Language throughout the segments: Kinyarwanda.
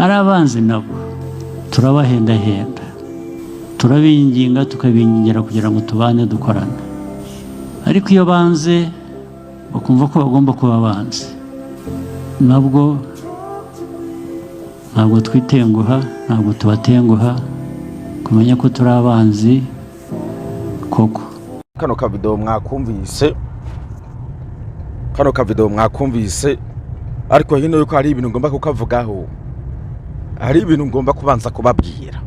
ari abanzi nabo turabahendahenda, turabinginga tukabingingira kugira ngo tubane dukorane, ariko iyo banze bakumva ko bagomba kuba abanzi, nabwo ntabwo twitenguha, ntabwo tubatenguha, kumenya ko turi abanzi koko. Kano kavido mwakumvise ariko hino yuko hari ibintu ngomba kukavugaho, hari ibintu ngomba kubanza kubabwira.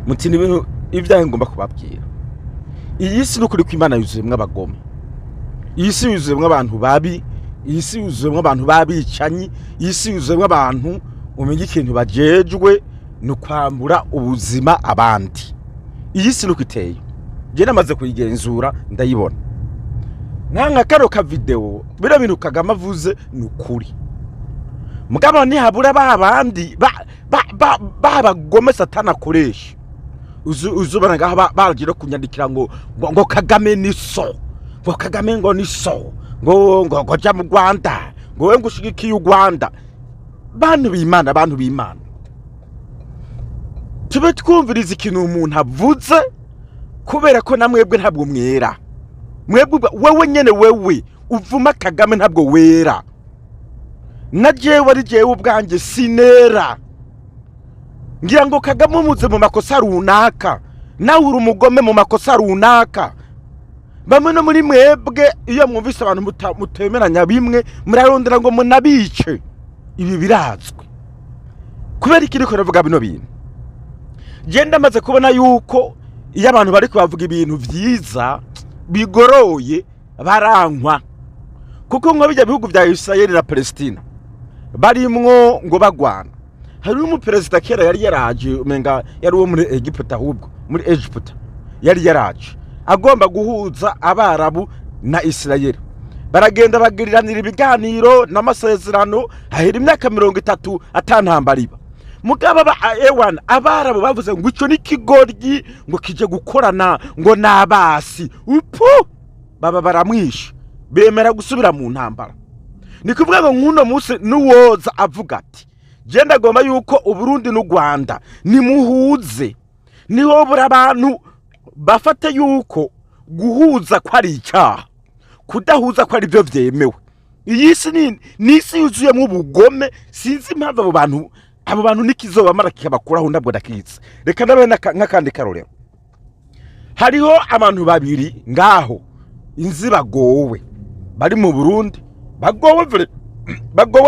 Muti ni ibintu ibyaye ngomba kubabwira. Iyi si n'ukuri ko Imana yuzuyemwe abagome, iyi si yuzuyemwe abantu babi, iyi si yuzuyemwe abantu babicanyi, iyi si yuzuyemwe abantu umenye ikintu bajejwe no kwambura ubuzima abandi. Iyi si nuko iteye, je namaze kuyigenzura ndayibona. Nanga karo ka video bira bintu Kagame avuze nukuri. Mugabo ni habura babandi bagome Satana akoresha. Uzubana ngaha bagira kunyandikira ngo Kagame ni so, ngo Kagame ngo ni so, ngo ja mu Rwanda, ngo we ngushigikiye u Rwanda. Bantu b'Imana tube twumviriza ikintu umuntu avuze, kubera ko namwebwe ntabwo mwera. Mwebwe wewe nyene wewe uvuma Kagame ntabwo wera, na jewe ari jewe ubwanjye sinera. Ngira ngo Kagame umuze mu makosa runaka, nawe uri umugome mu makosa runaka. Bamwe no muri mwebwe iyo mwumvise abantu mutemeranya bimwe murarondera ngo munabice. Ibi birazwe kubera ikiri ko ravuga bino bintu. Genda maze kubona yuko iyo abantu bari kubavuga ibintu vyiza bigoroye barankwa, kuko ngo bijya bihugu vya Israel na Palestina barimwo ngo bagwana. Hari umuperezida kera yari yaraje, umenga yari uwo muri Egypt, ahubwo muri Egypt yari yaraje agomba guhuza Abarabu na Israel. Baragenda bagiriranira ibiganiro n'amasezerano, ahera imyaka 30 atantambariba. Mugaba ewana Abarabu bavuze ngo ico ni kigoryi, ngo kije gukorana ngo nabasi upu baba baramwisha, bemera gusubira mu ntambara. Ni kuvuga ngo nkuno munsi nuwoza avuga ati je ndagomba yuko Uburundi n'u Rwanda nimuhuze, niho bura abantu bafate yuko guhuza ko ari icyaha, kudahuza ko ari byo vyemewe. Iyi si nisi yuzuyemo ubugome, sinzi impamvu abo bantu nikizoba mara kikabakuraho ndabwo dakitse. Reka ndabe nk'akandi karorero. Hariho abantu babiri ngaho inzi bagowe bari mu Burundi, bagowe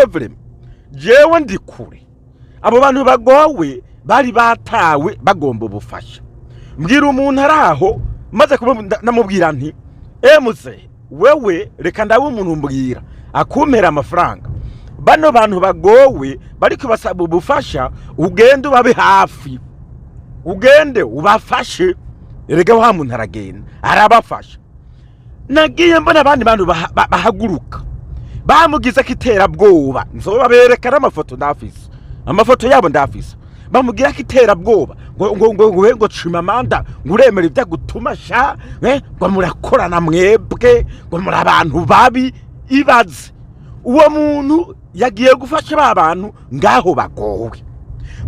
vre jewe ndi kure. Abo bantu bagowe bari batawe bagomba ubufasha. Mbwira umuntu araho maze namubwira nti muze wewe reka ndabe umuntu mbwira akumpera amafaranga. Bano bantu bagowe bari kubasaba ubufasha, ugende ubabe hafi, ugende ubafashe. Erega wa muntu aragenda arabafasha. Nagiye mbona abandi bantu bahaguruka bamugize kitera bwoba, nzobabereka amafoto ndafise, amafoto yabo ndafise. Bamugira kitera bwoba ngo Chimamanda nguremera ibya gutuma sha ngo murakorana mwebwe ngo muri abantu babi. Ibaze uwo muntu yagiye gufasha abantu ngaho bagowe.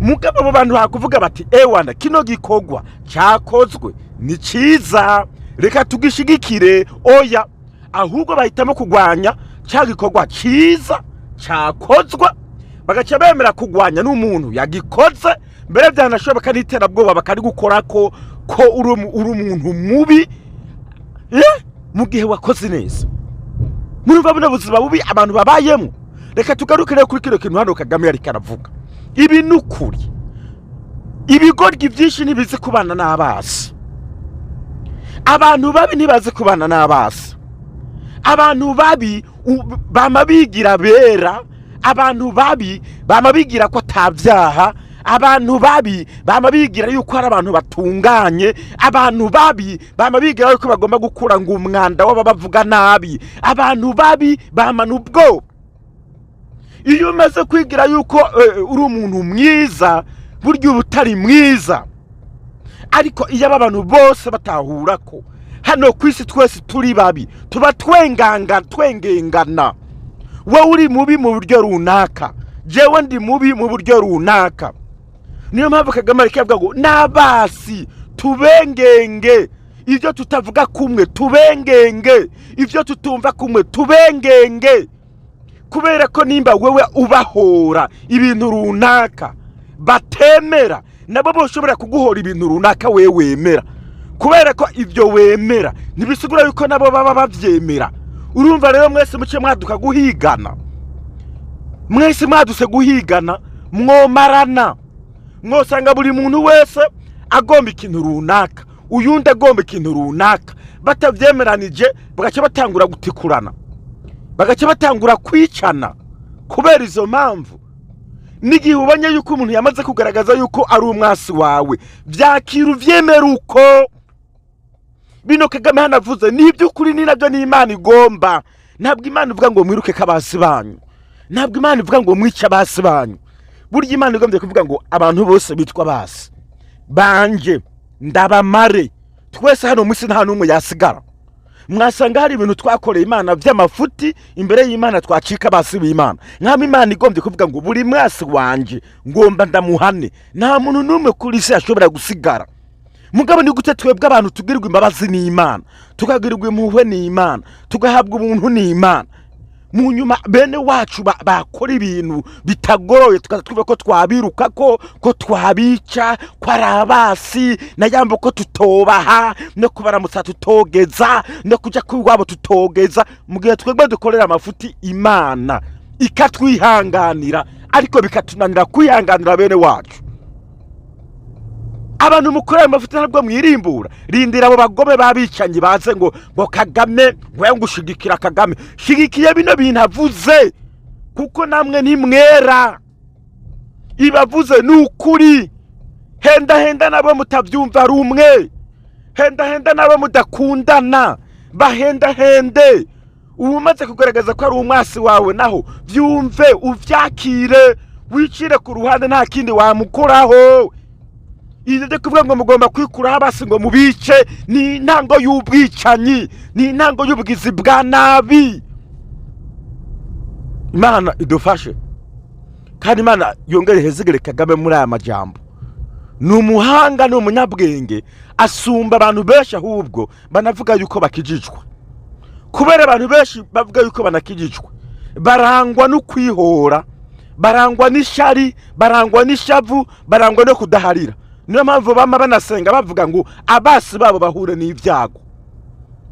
Mugabo abo bantu hakuvuga bati ewana kino gikogwa cyakozwe ni ciza, reka tugishigikire. Oya, ahubwo bahitamo kugwanya cya gikogwa ciza cyakozwa, bagaca bemera kugwanya n'umuntu yagikoze. Mbere byanashoboka n'itera bwoba bakari gukora ko uri umuntu mubi mu gihe wakoze neza. Murumva bino buzima bubi abantu babayemo. Reka tugarukire kuri kino kintu hano Kagame yari karavuga. Ibi nukuri, ibigoryi byinshi nibizi kubana n'abasi. Abantu babi ntibazi kubana n'abasi. Abantu babi bamabigira bera, abantu babi bamabigira ko atavyaha, abantu babi bamabigira yuko ari abantu batunganye, abantu babi bamabigira yuko bagomba gukura ngo umwanda w'abavuga nabi, abantu babi bamana ubwo. Iyo umaze kwigira yuko uri umuntu mwiza, buryo ubutari mwiza. Ariko iyo abantu bose batahura ko hano kwisi twese turi babi, tuba twengengana, wowe uri mubi mu buryo runaka, jewe ndi mubi mu buryo runaka. Niyo mpamvu Kagame ariko avuga ngo n'abasi tubengenge, ibyo tutavuga kumwe tubengenge, ibyo tutumva kumwe tubengenge, kubera ko nimba wewe ubahora ibintu runaka batemera, nabo boshobora kuguhora ibintu runaka wewe wemera, kubera ko ibyo wemera nibisigura yuko nabo baba bavyemera. Urumva rero mwese muce mwaduka guhigana, mwese mwaduse guhigana, mwomarana, mwosanga buri muntu wese agomba ikintu runaka, uyundi agomba ikintu runaka, batavyemeranije bagaca batangura gutikurana, bagaca batangura kwicana. Kubera izo mpamvu n'igihe ubonye yuko umuntu yamaze kugaragaza yuko ari umwasi wawe, vyakira uvyemera uko. Bino Kagame hanavuze n'iby'ukuri ni nabyo n'Imana igomba. Ntabwo Imana ivuga ngo mwiruke kabasi banyu, ntabwo Imana ivuga ngo mwica abasi banyu. Burya Imana igombye kuvuga ngo abantu bose bitwa basi banje ndabamare, twese hano musi nta numwe yasigara. Mwasanga hari ibintu twakoreye Imana vy'amafuti imbere y'Imana twacika basi b'Imana. Nk'ama Imana igombye kuvuga ngo buri mwasi wanje ngomba ndamuhane, nta muntu numwe kuri isi ashobora gusigara. Mugabo ni gute twebwe abantu tugirirwa imbabazi n'Imana, tukagirirwa impuhwe n'Imana, tugahabwa ubuntu n'Imana, mu nyuma bene wacu bakora ibintu bitagoroye tukatwiba ko twabiruka ko twabica, ko ari abasi, na yambo ko tutobaha, no kubaramutsa tutogeza, no kuja kw'iwabo tutogeza. Mu gihe twebwe dukorera amafuti Imana ikatwihanganira, ariko bikatunanira kwihanganira bene wacu. Abantu mukorera amafuti ntabwo mwirimbura. Rindira abo bagome babicanyi baze ngo Kagame ngo ngushigikira Kagame. Shigikiye bino bintu avuze, kuko namwe ntimwera. Ibavuze n'ukuri. Henda nabo mutavyumva rumwe, henda nabo mudakundana, bahenda umaze kugaragaza ko ari umwasi wawe, naho vyumve uvyakire, wicire ku ruhande, nta kindi wamukoraho. Ide kuvuga ngo mugomba kwikuraho abasi ngo mubice, ni intango y'ubwicanyi, ni intango y'ubugizi bwa nabi. Imana idufashe, kandi Imana yongere hezegere Kagame muri aya majambo. Ni umuhanga, ni umunyabwenge, asumba abantu benshi, ahubwo banavuga yuko bakijijwe. Kubera abantu benshi bavuga yuko banakijijwe, barangwa no kwihora, barangwa n'ishari, barangwa n'ishavu, barangwa no kudaharira. Niyo mpamvu bama banasenga bavuga ngo abasi babo bahure n'ibyago.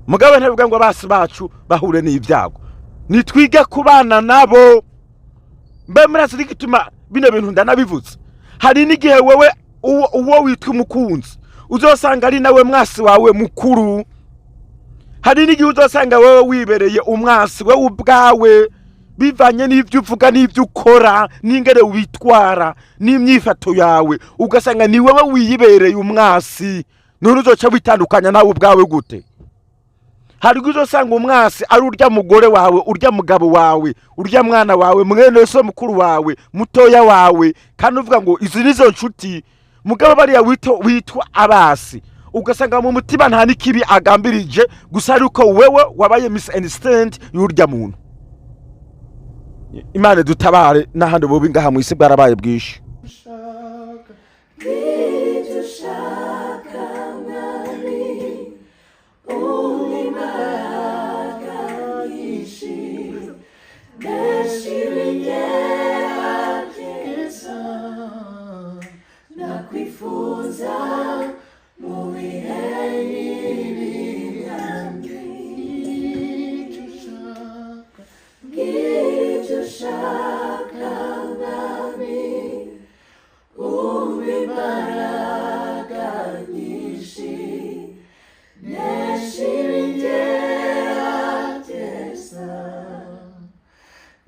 Mugabo ntavuga ngo abasi bacu bahure n'ibyago, nitwige kubana nabo. Mbe murazi gituma bino bintu ndanabivuze. Hari n'igihe wewe uwo witwa umukunzi uzosanga ari nawe mwasi wawe mukuru. Hari n'igihe uzosanga wewe wibereye umwasi wewe ubwawe, bivanye n'ibyo uvuga n'ibyo ukora, n'ingere witwara, n'imyifato yawe, ugasanga ni wewe wiyibereye umwasi. None uzoca witandukanya nawe ubwawe gute? Hari uzosanga umwasi ari urya mugore wawe, urya mugabo wawe, urya mwana wawe, mwene so mukuru wawe, mutoya wawe, kandi uvuga ngo izi nizo nshuti. Mugabo bariya witwa abasi, ugasanga mu mutima nta nikibi agambirije, gusa ariko wewe wabaye misunderstand y'urya muntu. Imana dutabare, n'ahandi bubi ngaha mu isi bwarabaye bwishi.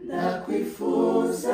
Nakwifuza